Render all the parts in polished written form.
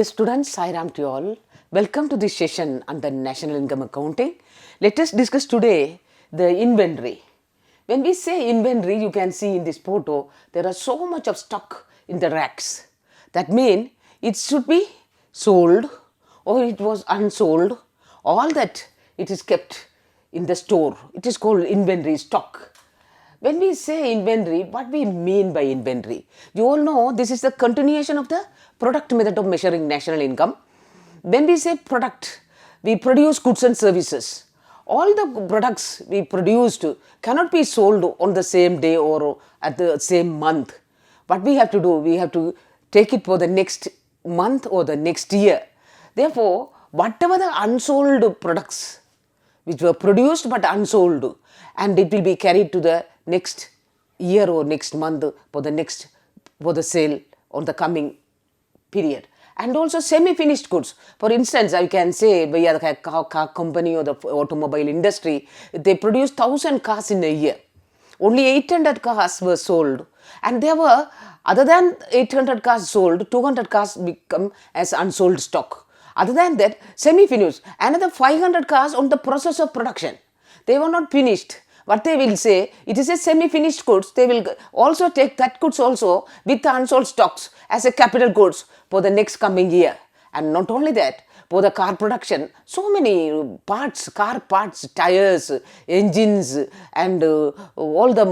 Dear students, Sai Ram to you all. Welcome to this session on the National Income Accounting. Let us discuss today the inventory. When we say inventory, you can see in this photo, there are so much of stock in the racks. That means it should be sold or it was unsold. All that it is kept in the store. It is called inventory stock. When we say inventory, what we mean by inventory? You all know this is the continuation of the product method of measuring national income. When we say product, we produce goods and services. All the products we produced cannot be sold on the same day or at the same month. What we have to do, we have to take it for the next month or the next year. Therefore, whatever the unsold products which were produced but unsold, and it will be carried to the next year or next month for the sale on the coming period. And also semi-finished goods. For instance, I can say the car company or the automobile industry, they produce 1,000 cars in a year. Only 800 cars were sold, and there were, other than 800 cars sold, 200 cars become as unsold stock. Other than that, semi-finished, another 500 cars on the process of production. They were not finished. What they will say, it is a semi-finished goods. They will also take that goods also with the unsold stocks as a capital goods for the next coming year. And not only that, for the car production, so many parts, car parts, tires, engines, and all the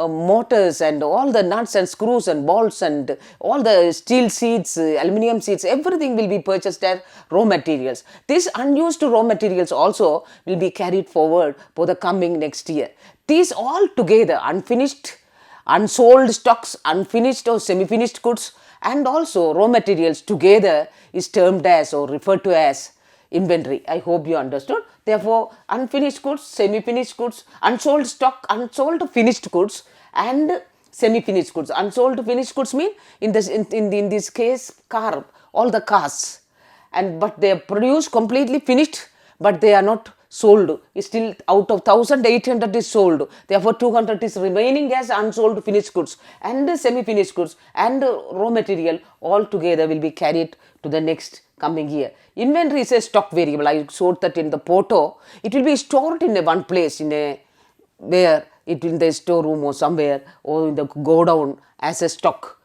motors and all the nuts and screws and bolts and all the steel seats, aluminium seats, everything will be purchased as raw materials. These unused raw materials also will be carried forward for the coming next year. These all together, unfinished, unsold stocks, unfinished or semi-finished goods, and also raw materials together is termed as or referred to as inventory. I hope you understood. Therefore, unfinished goods, semi-finished goods, unsold stock, unsold finished goods, and semi-finished goods. Unsold finished goods mean in this case car, all the cars, but they are produced completely finished, but they are not sold. It's still out of 1,800 is sold. Therefore, 200 is remaining as unsold finished goods, and semi-finished goods and raw material all together will be carried to the next coming year. Inventory is a stock variable. I showed that in the photo. It will be stored in one place, where it in the storeroom or somewhere or in the godown as a stock.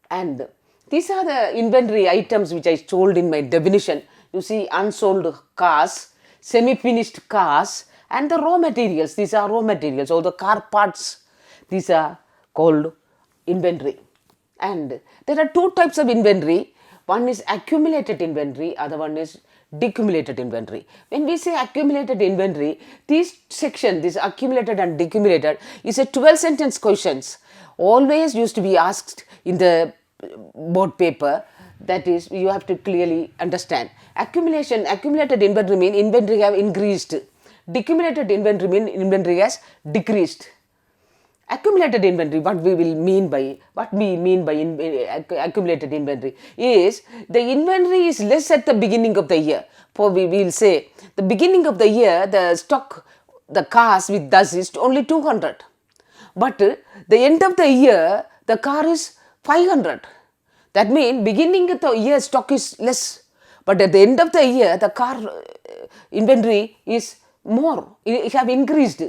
And these are the inventory items which I told in my definition. You see, unsold cars, semi-finished cars, and the raw materials. These are raw materials or the car parts. These are called inventory. And there are two types of inventory. One is accumulated inventory, other one is decumulated inventory. When we say accumulated inventory, this section, this accumulated and decumulated, is a 12-sentence questions. Always used to be asked in the board paper. That is, you have to clearly understand. Accumulated inventory mean inventory have increased. Decumulated inventory mean inventory has decreased. Accumulated inventory, what we mean by accumulated inventory is the inventory is less at the beginning of the year. For we will say the beginning of the year, the stock, the cars with us is only 200. But the end of the year, the car is 500. That means beginning of the year stock is less, but at the end of the year the car inventory is more. It have increased.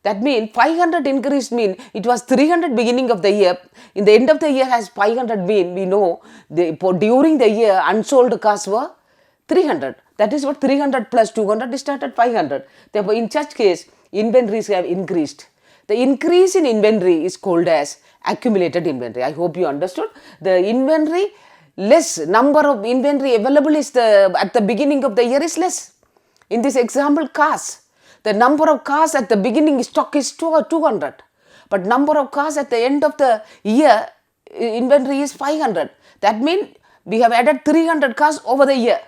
That means 500 increased mean it was 300 beginning of the year. In the end of the year has 500 mean we know during the year unsold cars were 300. That is what 300 plus 200 is started 500. Therefore, in such case inventories have increased. The increase in inventory is called as accumulated inventory. I hope you understood. The inventory less, number of inventory available is at the beginning of the year is less. In this example, cars, the number of cars at the beginning stock is 200, but number of cars at the end of the year inventory is 500. That means we have added 300 cars over the year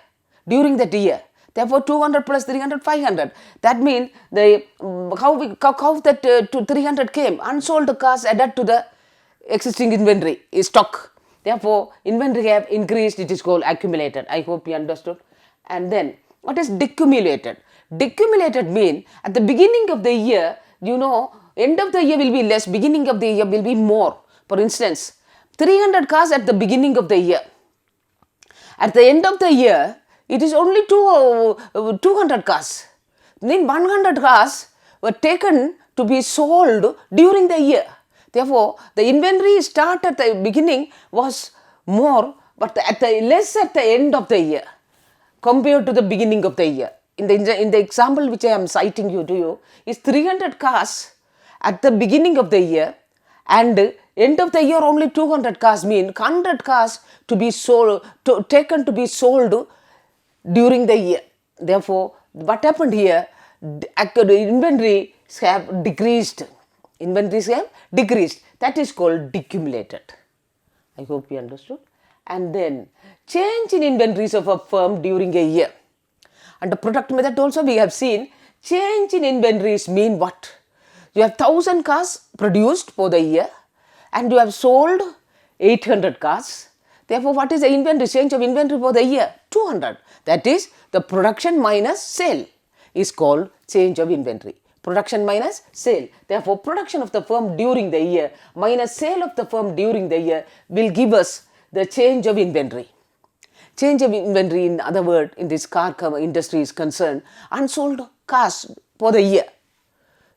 during that year. Therefore, 200 plus 300, 500. That means how that 300 came? Unsold cars added to the existing inventory is stock. Therefore, inventory have increased. It is called accumulated. I hope you understood. And then, what is decumulated? Decumulated means at the beginning of the year, end of the year will be less, beginning of the year will be more. For instance, 300 cars at the beginning of the year. At the end of the year, it is only 200 cars. Then 100 cars were taken to be sold during the year. Therefore, the inventory start at the beginning was more, but less at the end of the year compared to the beginning of the year. In the example which I am citing to you is 300 cars at the beginning of the year, and end of the year only 200 cars, mean 100 cars to be sold, taken to be sold during the year. Therefore, what happened here? Inventories have decreased. Inventories have decreased. That is called decumulated. I hope you understood. And then change in inventories of a firm during a year. Under product method also we have seen change in inventories mean what? You have 1000 cars produced for the year and you have sold 800 cars. Therefore, what is the inventory? Change of inventory for the year? 200. That is the production minus sale is called change of inventory. Production minus sale. Therefore, production of the firm during the year minus sale of the firm during the year will give us the change of inventory. Change of inventory, in other words, in this car industry is concerned, unsold cars for the year.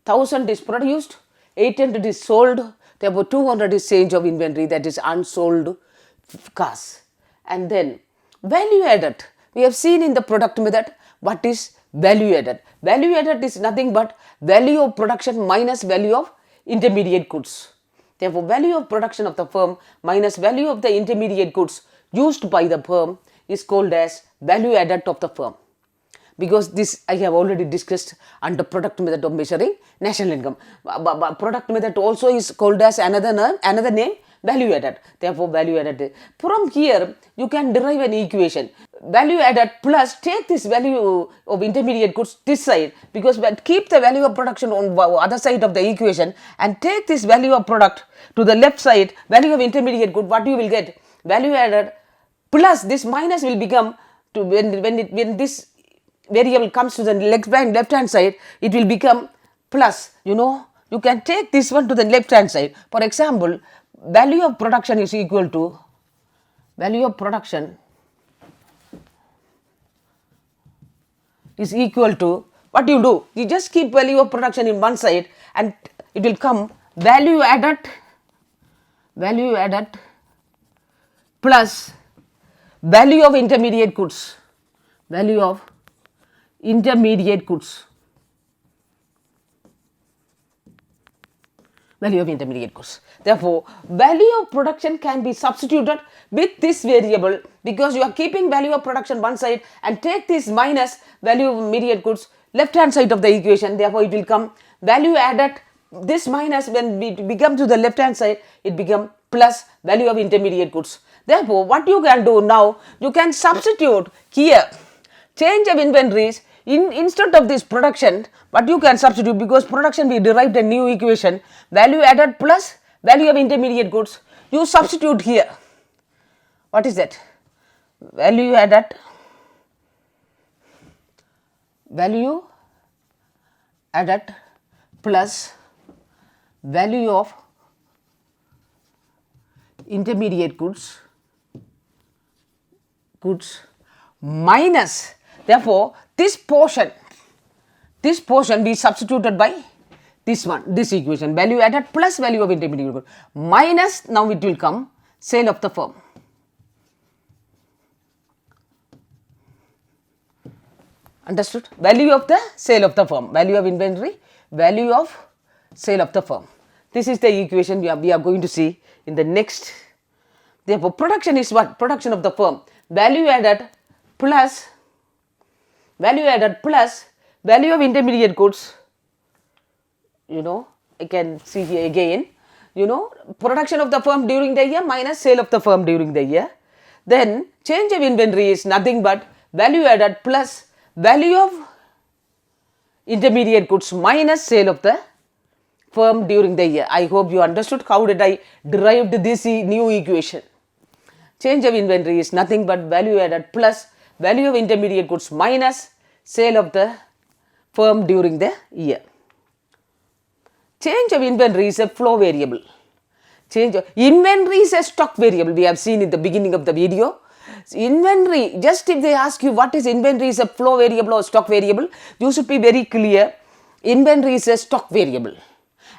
1000 is produced, 800 is sold, therefore 200 is change of inventory, that is unsold cars. And then value added. We have seen in the product method what is value added. Value added is nothing but value of production minus value of intermediate goods. Therefore, value of production of the firm minus value of the intermediate goods used by the firm is called as value added of the firm. Because this I have already discussed under product method of measuring national income. Product method also is called as another name value added. Therefore, value added. From here, you can derive an equation. Value added plus take this value of intermediate goods this side, because keep the value of production on other side of the equation and take this value of product to the left side, value of intermediate good, what you will get? Value added plus this minus will become, to when this variable comes to the left hand side, it will become plus. You can take this one to the left hand side. For example, value of production is equal to value of production is equal to, what you do? You just keep value of production in one side and it will come value added plus value of intermediate goods. Value of intermediate goods. Value of intermediate goods. Therefore, value of production can be substituted with this variable, because you are keeping value of production one side and take this minus value of intermediate goods left hand side of the equation. Therefore, it will come value added, this minus when we become to the left hand side, it become plus value of intermediate goods. Therefore, what you can do now, you can substitute here change of inventories instead of this production, but you can substitute, because production we derived a new equation, value added plus value of intermediate goods. You substitute here. What is that? Value added plus value of intermediate goods minus, therefore this portion we substituted by this equation, value added plus value of intermediate goods minus, now it will come sale of the firm. Understood? Value of the sale of the firm, value of inventory, value of sale of the firm. This is the equation we are going to see in the next. Therefore, production is what? Production of the firm, value added plus value of intermediate goods. I can see here again, production of the firm during the year minus sale of the firm during the year. Then change of inventory is nothing but value added plus value of intermediate goods minus sale of the firm during the year. I hope you understood how did I derived this new equation. Change of inventory is nothing but value added plus value of intermediate goods minus sale of the firm during the year. Change of inventory is a flow variable. Change of inventory is a stock variable. We have seen in the beginning of the video. Inventory, just if they ask you what is inventory, is a flow variable or stock variable, you should be very clear. Inventory is a stock variable.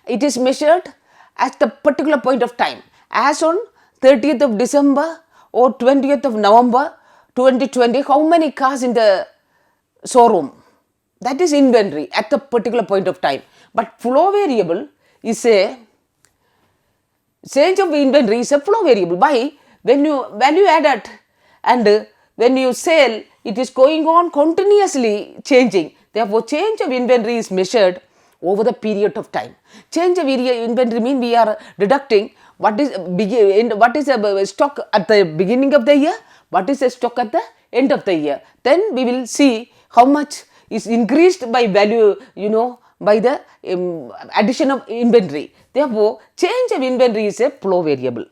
It is measured at the particular point of time, as on 30th of December or 20th of November 2020, how many cars in the showroom. That is inventory at the particular point of time. But flow variable is a change of inventory is a flow variable. By when you value added and when you sell, it is going on continuously changing. Therefore, change of inventory is measured over the period of time. Change of inventory means we are deducting what is a stock at the beginning of the year, what is a stock at the end of the year. Then we will see how much is increased by value, by the addition of inventory. Therefore, change of inventory is a flow variable.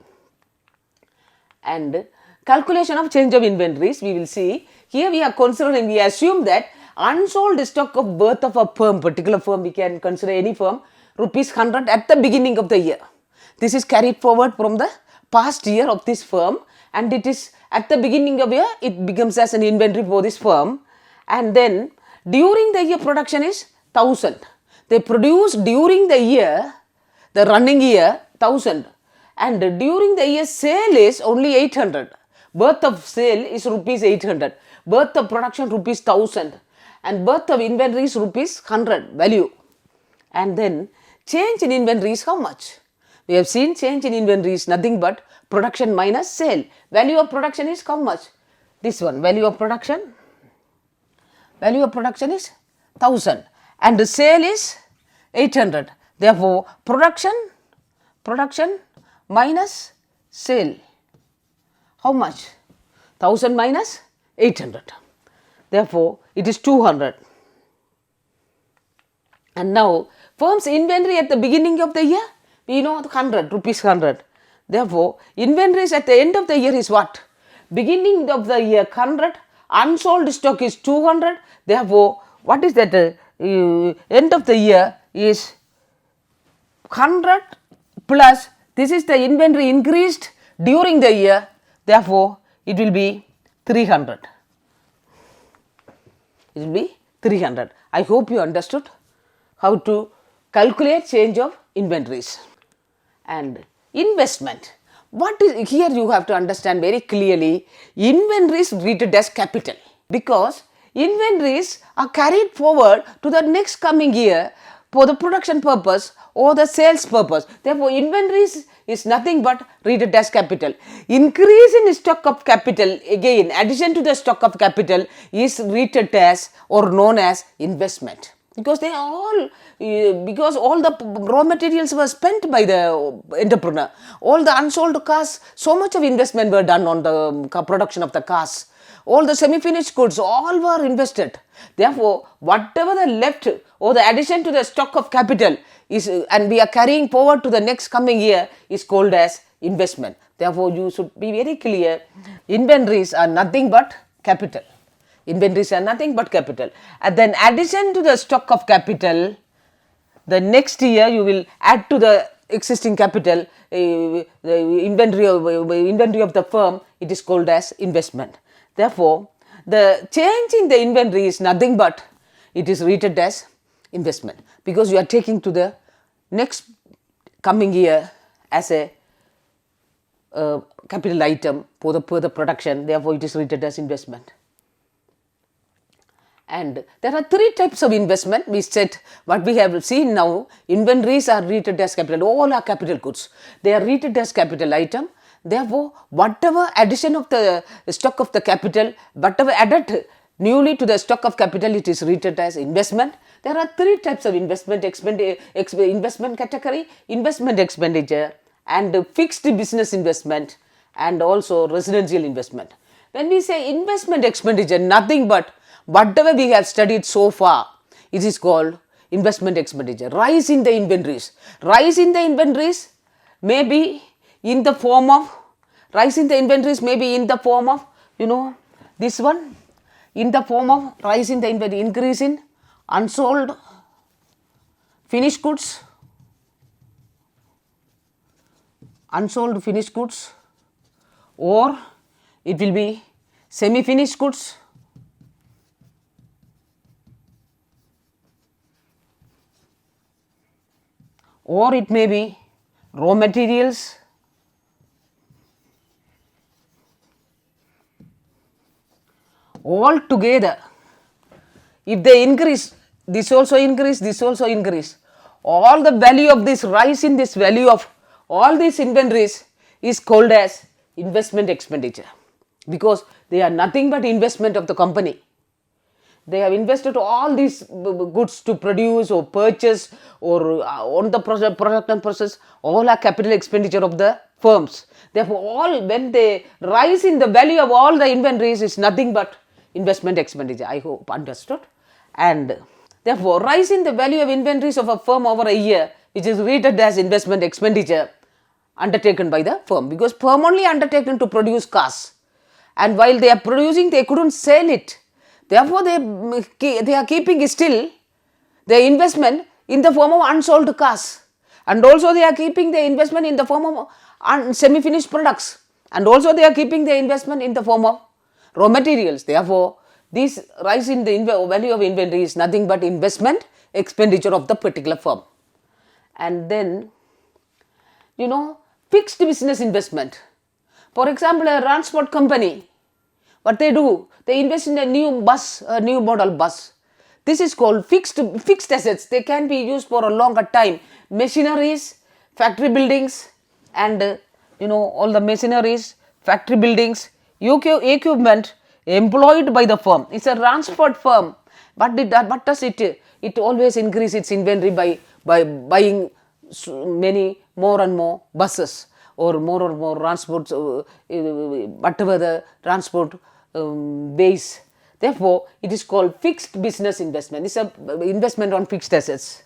And calculation of change of inventories, we will see. Here we are considering, we assume that unsold stock of worth of a firm, particular firm, we can consider any firm, rupees 100 at the beginning of the year. This is carried forward from the past year of this firm, and it is at the beginning of year, it becomes as an inventory for this firm. And then during the year production is 1000. They produce during the year, the running year, 1000. And during the year sale is only 800. Worth of sale is rupees 800. Worth of production rupees 1000. And worth of inventory is rupees 100 value. And then change in inventory is how much? We have seen change in inventory is nothing but production minus sale. Value of production is how much? This one, value of production is 1000 and the sale is 800. Therefore, production minus sale, how much? 1000 minus 800. Therefore, it is 200. And now, firm's inventory at the beginning of the year, we know 100, rupees 100. Therefore, inventories at the end of the year is what? Beginning of the year 100, unsold stock is 200. Therefore, what is that? End of the year is 100 plus, this is the inventory increased during the year. Therefore, it will be 300. It will be 300. I hope you understood how to calculate change of inventories. And investment. What is here, you have to understand very clearly, inventories treated as capital, because inventories are carried forward to the next coming year for the production purpose or the sales purpose. Therefore, inventories is nothing but treated as capital. Increase in stock of capital, again addition to the stock of capital, is treated as or known as investment. Because all the raw materials were spent by the entrepreneur. All the unsold cars, so much of investment were done on the production of the cars. All the semi-finished goods, all were invested. Therefore, whatever the left or the addition to the stock of capital is, and we are carrying forward to the next coming year, is called as investment. Therefore, you should be very clear, inventories are nothing but capital. Inventories are nothing but capital. And then addition to the stock of capital, the next year you will add to the existing capital, the inventory of the firm, it is called as investment. Therefore, the change in the inventory is nothing but, it is treated as investment, because you are taking to the next coming year as a capital item for the production. Therefore, it is treated as investment. And there are three types of investment. We said what we have seen now, inventories are treated as capital. All are capital goods. They are treated as capital item. Therefore, whatever addition of the stock of the capital, whatever added newly to the stock of capital, it is treated as investment. There are three types of investment category, investment expenditure, and fixed business investment, and also residential investment. When we say investment expenditure, nothing but whatever we have studied so far, it is called investment expenditure. Rise in the inventories. Rise in the inventories may be in the form of, this one, in the form of rise in the inventory, increase in unsold finished goods, or it will be semi-finished goods, or it may be raw materials, all together. If they increase, this also increase, this also increase. All the value of this rise in this value of all these inventories is called as investment expenditure, because they are nothing but investment of the company. They have invested all these goods to produce or purchase or on the product and process, all are capital expenditure of the firms. Therefore, all when they rise in the value of all the inventories is nothing but investment expenditure. I hope understood. And therefore, rise in the value of inventories of a firm over a year, which is rated as investment expenditure undertaken by the firm, because firm only undertaken to produce cars, and while they are producing, they couldn't sell it. Therefore, they are keeping still their investment in the form of unsold cars, and also they are keeping their investment in the form of semi-finished products, and also they are keeping their investment in the form of raw materials. Therefore, this rise in the value of inventory is nothing but investment expenditure of the particular firm. And then, fixed business investment. For example, a transport company, what they do, they invest in a new bus, a new model bus. This is called fixed assets. They can be used for a longer time. Machineries, factory buildings, and all the machineries, factory buildings, equipment employed by the firm. It's a transport firm, but what does it? It always increases its inventory by buying many more and more buses, or more transports, whatever the transport base. Therefore, it is called fixed business investment. It's a investment on fixed assets.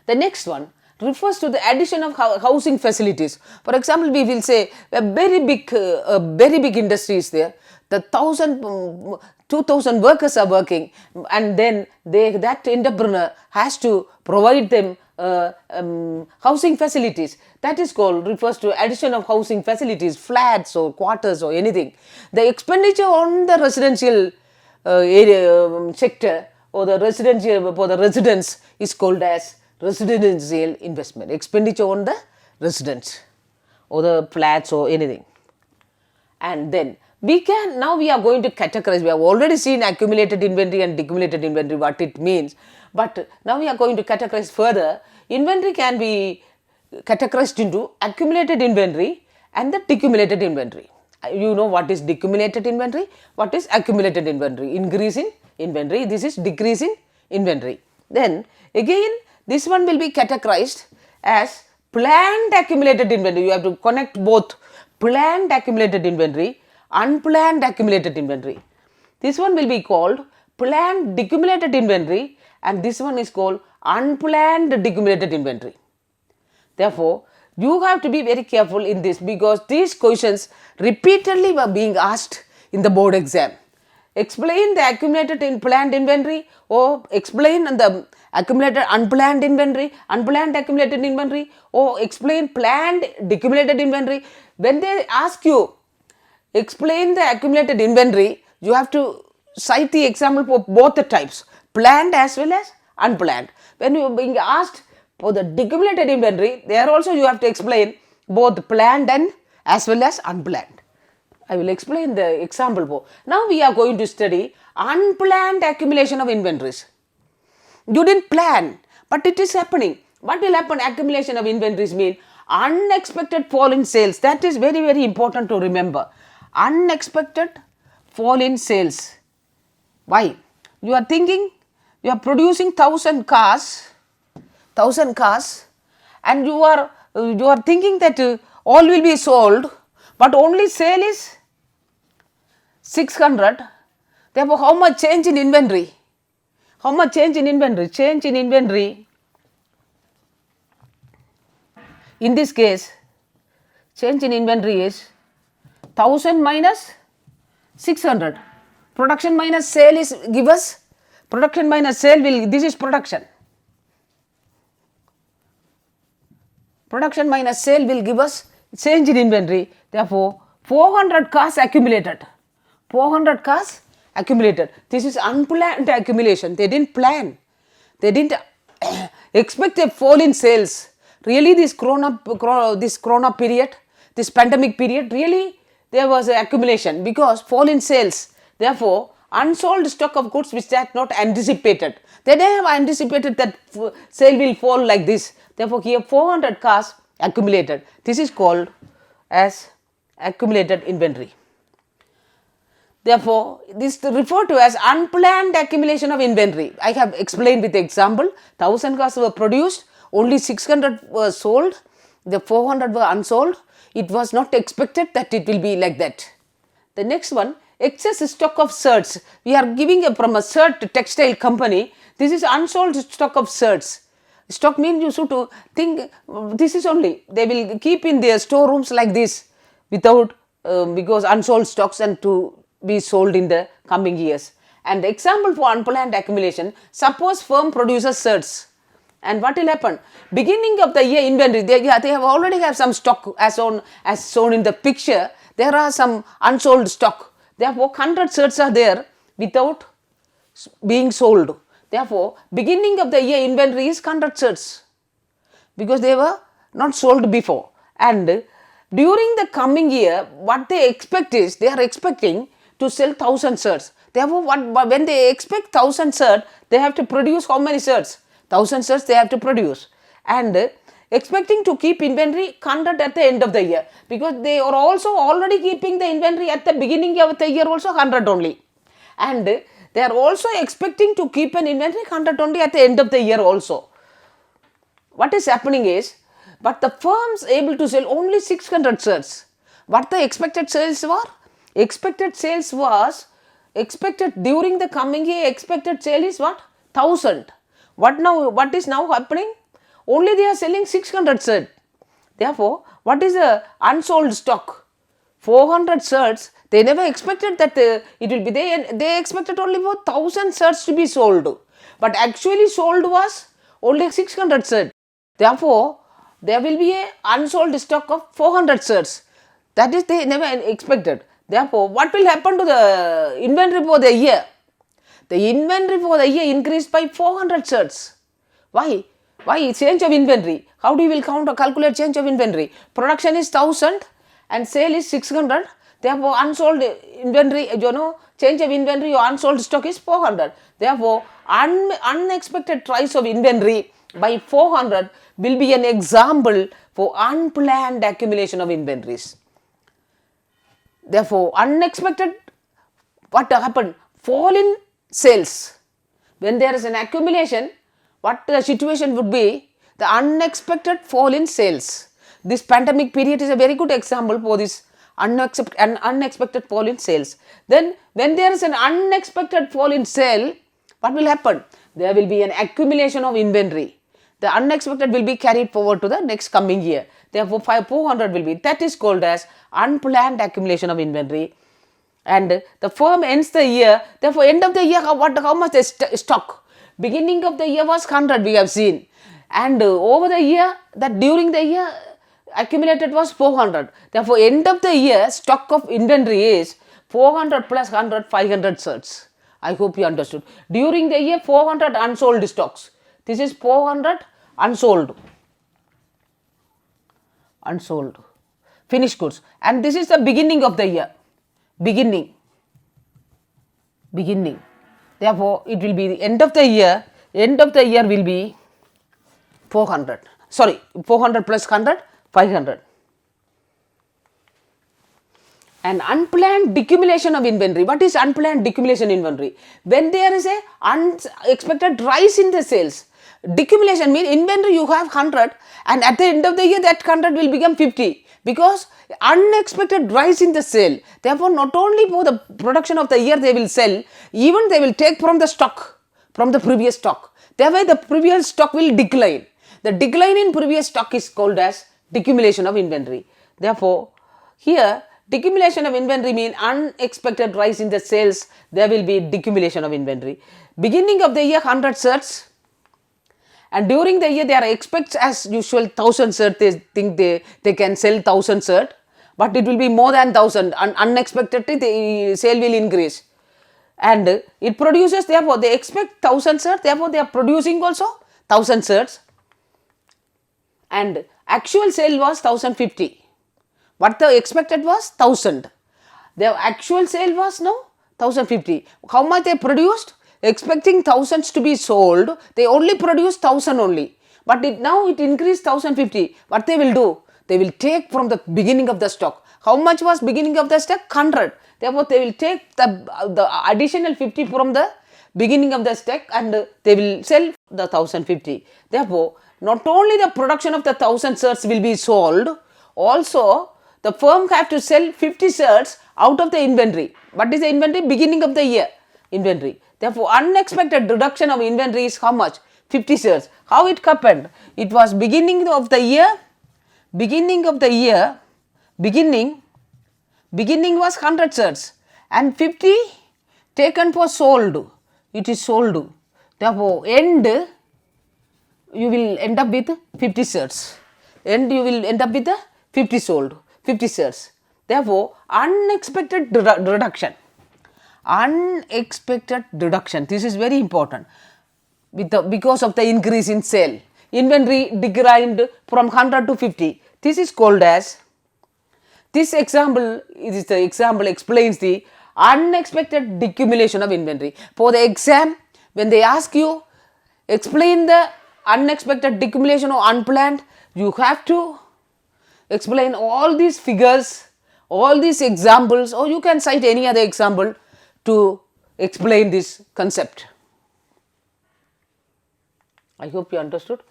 The next one refers to the addition of housing facilities. For example, we will say a very big industry is there. The 2,000 workers are working, and then that entrepreneur has to provide them housing facilities. That is called, refers to addition of housing facilities, flats or quarters or anything. The expenditure on the residential area sector, or the residential for the residents, is called as residential investment. Expenditure on the residents or the flats or anything. And then now we are going to categorize. We have already seen accumulated inventory and decumulated inventory, what it means. But now we are going to categorize further. Inventory can be categorized into accumulated inventory and the decumulated inventory. You know what is decumulated inventory, what is accumulated inventory. Increase in inventory, this is decrease in inventory. Then again, this one will be categorized as planned accumulated inventory. You have to connect both planned accumulated inventory, unplanned accumulated inventory. This one will be called planned decumulated inventory, and this one is called unplanned decumulated inventory. Therefore, you have to be very careful in this, because these questions repeatedly were being asked in the board exam. Explain the accumulated in planned inventory, or explain the accumulated unplanned inventory, unplanned accumulated inventory, or explain planned decumulated inventory. When they ask you explain the accumulated inventory, you have to cite the example for both the types, planned as well as unplanned. When you are being asked for the decumulated inventory, there also you have to explain both planned and as well as unplanned. I will explain the example for. Now we are going to study unplanned accumulation of inventories. You didn't plan, but it is happening. What will happen? Accumulation of inventories mean unexpected fall in sales. That is very, very important to remember. Unexpected fall in sales. Why? You are thinking you are producing 1,000 cars, and you are thinking that all will be sold, but only sale is 600. Therefore, how much change in inventory? How much change in inventory? Change in inventory. In this case, change in inventory is 1,000 minus 600. Production minus sale is give us, production minus sale will, this is production. Production minus sale will give us change in inventory. Therefore, 400 cars accumulated. 400 cars accumulated. This is unplanned accumulation. They didn't plan. They didn't expect a fall in sales. Really, this corona period, this pandemic period, really there was an accumulation because fall in sales. Therefore, unsold stock of goods which they had not anticipated. They didn't have anticipated that sale will fall like this. Therefore, here 400 cars accumulated. This is called as accumulated inventory. Therefore, this is referred to as unplanned accumulation of inventory. I have explained with the example, 1000 cars were produced, only 600 were sold, the 400 were unsold. It was not expected that it will be like that. The next one, excess stock of shirts. We are giving from a shirt textile company. This is unsold stock of shirts. Stock means you should to think this is only, they will keep in their storerooms like this without because unsold stocks and to be sold in the coming years. And the example for unplanned accumulation, suppose firm produces shirts. And what will happen? Beginning of the year inventory, they have already have some stock as shown in the picture. There are some unsold stock. Therefore, 100 shirts are there without being sold. Therefore, beginning of the year inventory is 100 shirts because they were not sold before. And during the coming year, what they expect is, they are expecting to sell 1000 shirts. Therefore, when they expect 1000 shirts, they have to produce how many shirts? 1000 shirts they have to produce. And expecting to keep inventory 100 at the end of the year because they are also already keeping the inventory at the beginning of the year also 100 only. And they are also expecting to keep an inventory 100 only at the end of the year also. What is happening is, but the firms able to sell only 600 shirts. What the expected sales were? Expected sales was, expected during the coming year, expected sale is what? 1000. What is now happening? Only they are selling 600 shirts. Therefore, what is the unsold stock? 400 shirts. They never expected that it will be there. They expected only for 1000 shirts to be sold. But actually sold was only 600 shirts. Therefore, there will be a unsold stock of 400 shirts. That is they never expected. Therefore, what will happen to the inventory for the year? The inventory for the year increased by 400 shirts. Why? Why? Change of inventory. How do you will count or calculate change of inventory? Production is 1000 and sale is 600. Therefore, unsold inventory, change of inventory or unsold stock is 400. Therefore, unexpected rise of inventory by 400 will be an example for unplanned accumulation of inventories. Therefore, unexpected, what happened? Fall in sales. When there is an accumulation, what the situation would be? The unexpected fall in sales. This pandemic period is a very good example for this unexpected fall in sales. Then, when there is an unexpected fall in sale, what will happen? There will be an accumulation of inventory. The unexpected will be carried forward to the next coming year. Therefore, 400 will be, that is called as unplanned accumulation of inventory. And the firm ends the year, therefore, end of the year, how much they stock? Beginning of the year was 100, we have seen. And over the year, that during the year, accumulated was 400. Therefore, end of the year, stock of inventory is 400 plus 100, 500 shirts. I hope you understood. During the year, 400 unsold stocks. This is 400 unsold. Unsold. Finished goods. And this is the beginning of the year. Beginning. Therefore, it will be the end of the year. End of the year will be 400. Sorry, 400 plus 100, 500. An unplanned decumulation of inventory. What is unplanned decumulation inventory? When there is a unexpected rise in the sales. Decumulation means inventory you have 100 and at the end of the year that 100 will become 50 because unexpected rise in the sale. Therefore, not only for the production of the year they will sell, even they will take from the stock, from the previous stock. Therefore, the previous stock will decline. The decline in previous stock is called as decumulation of inventory. Therefore, here decumulation of inventory means unexpected rise in the sales, there will be decumulation of inventory. Beginning of the year 100 shirts and during the year they are expect as usual 1000 shirts, they think they can sell 1000 shirts. but it will be more than 1000, and unexpectedly the sale will increase. And it produces, therefore they expect 1000 shirts, therefore they are producing also 1000 shirts, and actual sale was 1050. What the expected was 1000. Their actual sale was now 1050. How much they produced? Expecting thousands to be sold, they only produced 1000 only. But now it increased 1050. What they will do? They will take from the beginning of the stock. How much was beginning of the stock? 100. Therefore, they will take the additional 50 from the beginning of the stock and they will sell the 1050. Therefore, not only the production of the 1000 shirts will be sold, also the firm have to sell 50 shirts out of the inventory. What is the inventory? Beginning of the year inventory. Therefore, unexpected reduction of inventory is how much? 50 shirts. How it happened? It was beginning of the year, beginning was 100 shirts and 50 taken for sold. It is sold. Therefore, end you will end up with 50 shirts. End you will end up with the 50 sold, 50 shirts. Therefore, unexpected reduction. Unexpected reduction. This is very important. Because of the increase in sale, inventory declined from 100 to 50. This is called as, this example is the example explains the unexpected decumulation of inventory. For the exam, when they ask you explain the unexpected decumulation or unplanned, you have to explain all these figures, all these examples, or you can cite any other example to explain this concept. I hope you understood.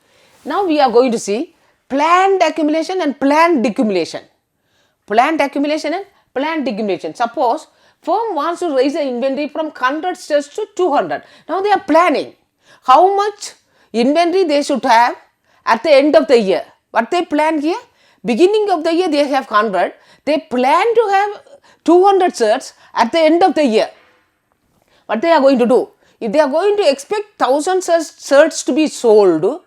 Now we are going to see planned accumulation and planned decumulation. Planned accumulation and planned decumulation. Suppose firm wants to raise the inventory from 100 shares to 200. Now they are planning how much inventory they should have at the end of the year. What they plan here? Beginning of the year they have 100. They plan to have 200 shares at the end of the year. What they are going to do? If they are going to expect 1000 shirts to be sold,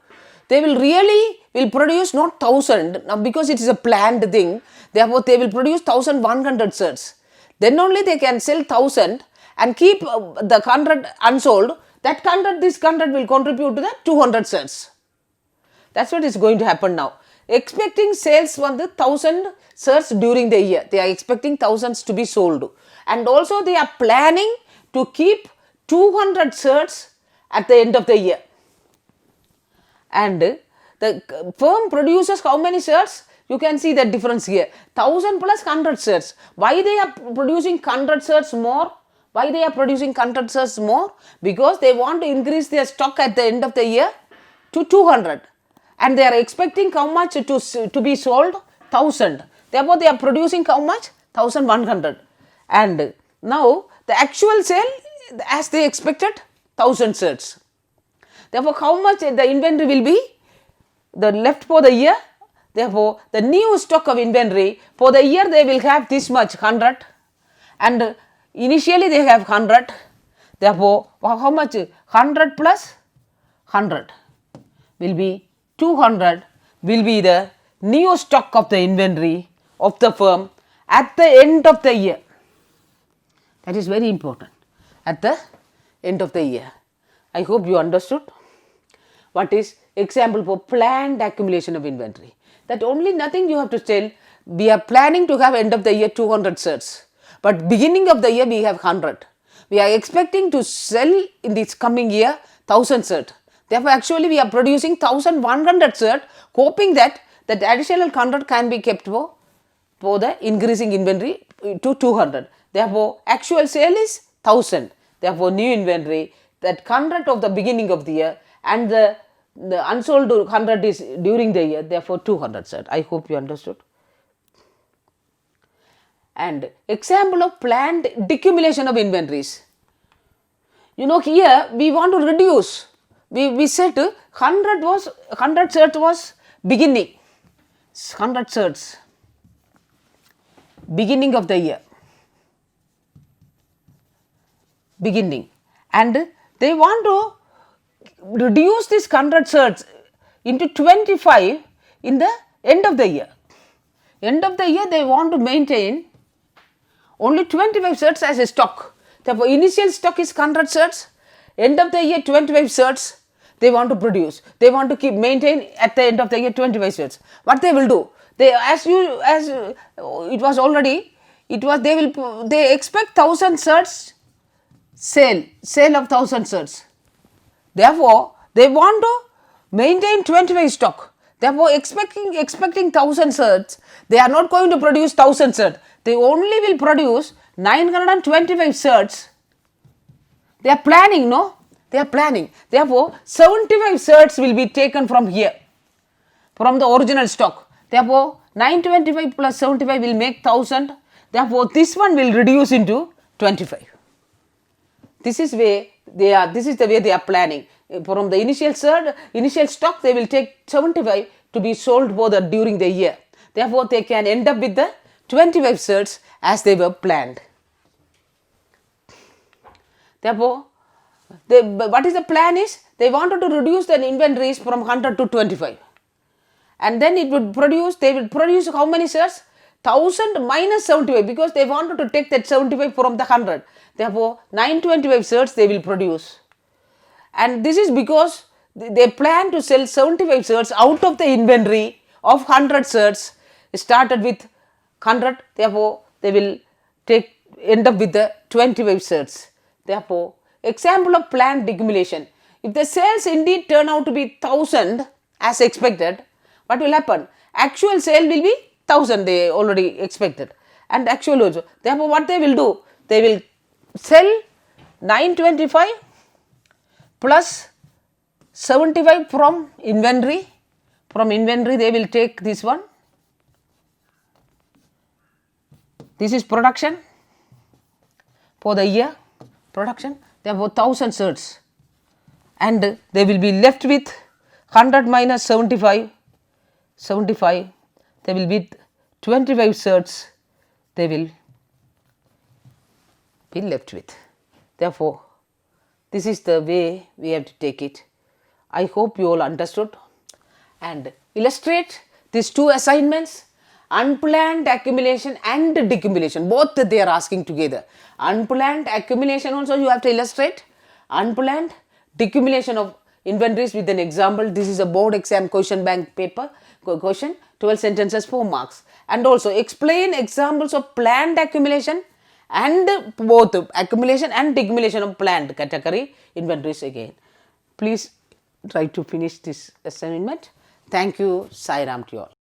they will produce not 1000 now because it is a planned thing. Therefore, they will produce 1100 shirts. Then only they can sell 1000 and keep the 100 unsold. That 100, this 100 will contribute to the 200 shirts. That's what is going to happen now. Expecting sales from the 1000 shirts during the year. They are expecting thousands to be sold. And also they are planning to keep 200 shirts at the end of the year. And the firm produces how many shirts? You can see the difference here. 1000 plus 100 shirts. Why they are producing 100 shirts more? Why they are producing 100 shirts more? Because they want to increase their stock at the end of the year to 200. And they are expecting how much to be sold? 1000. Therefore, they are producing how much? 1100. And now the actual sale, as they expected, 1000 shirts. Therefore, how much the inventory will be? The left for the year. Therefore, the new stock of inventory for the year they will have this much 100, and initially they have 100. Therefore, how much? 100 plus 100 will be 200 will be the new stock of the inventory of the firm at the end of the year. That is very important. At the end of the year. I hope you understood what is example for planned accumulation of inventory. That only nothing you have to tell. We are planning to have end of the year 200 shirts, but beginning of the year we have 100. We are expecting to sell in this coming year 1000 shirts. Therefore, actually we are producing 1100 shirts, hoping that that additional 100 can be kept for the increasing inventory to 200. Therefore, actual sale is 1000. Therefore, new inventory, that 100 of the beginning of the year and the unsold 100 is during the year, therefore 200 shirts. I hope you understood. And example of planned decumulation of inventories. You know, here we want to reduce. We said 100 shirts was beginning. 100 shirts. Beginning of the year. Beginning. And they want to reduce this 100 shirts into 25 in the end of the year. End of the year they want to maintain only 25 shirts as a stock. Therefore, initial stock is 100 shirts. End of the year 25 shirts they want to produce. They want to keep maintain at the end of the year 25 shirts. What they will do? They it was already they expect 1000 shirts sale of 1000 shirts. Therefore, they want to maintain 25 stock. Therefore, expecting 1000 shirts, they are not going to produce 1000 shirts. They only will produce 925 shirts. They are planning, no? They are planning. Therefore, 75 shirts will be taken from here, from the original stock. Therefore, 925 plus 75 will make 1000. Therefore, this one will reduce into 25. This is the way they are planning. From the initial stock, they will take 75 to be sold during the year. Therefore, they can end up with the 25 shirts as they were planned. Therefore, what is the plan is, they wanted to reduce the inventories from 100 to 25. And then they will produce how many shirts? 1000 minus 75, because they wanted to take that 75 from the 100. Therefore, 925 shirts they will produce. And this is because they plan to sell 75 shirts out of the inventory of 100 shirts started with 100. Therefore, they will end up with the 25 shirts. Therefore, example of planned accumulation. If the sales indeed turn out to be 1000 as expected, what will happen? Actual sale will be 1000 they already expected, and actual also. Therefore, what they will do? They will sell 925 plus 75 from inventory. From inventory they will take this one. This is production for the year, production. Therefore, 1000 shirts, and they will be left with 100 minus 75, they will be 25 shirts they will be left with. Therefore, this is the way we have to take it. I hope you all understood, and illustrate these two assignments, unplanned accumulation and decumulation, both they are asking together. Unplanned accumulation also you have to illustrate, unplanned decumulation of inventories with an example. This is a board exam question bank paper question, 12 sentences, 4 marks. And also explain examples of planned accumulation and both accumulation and decumulation of planned category inventories again. Please try to finish this assignment. Thank you. Sai Ram to you all.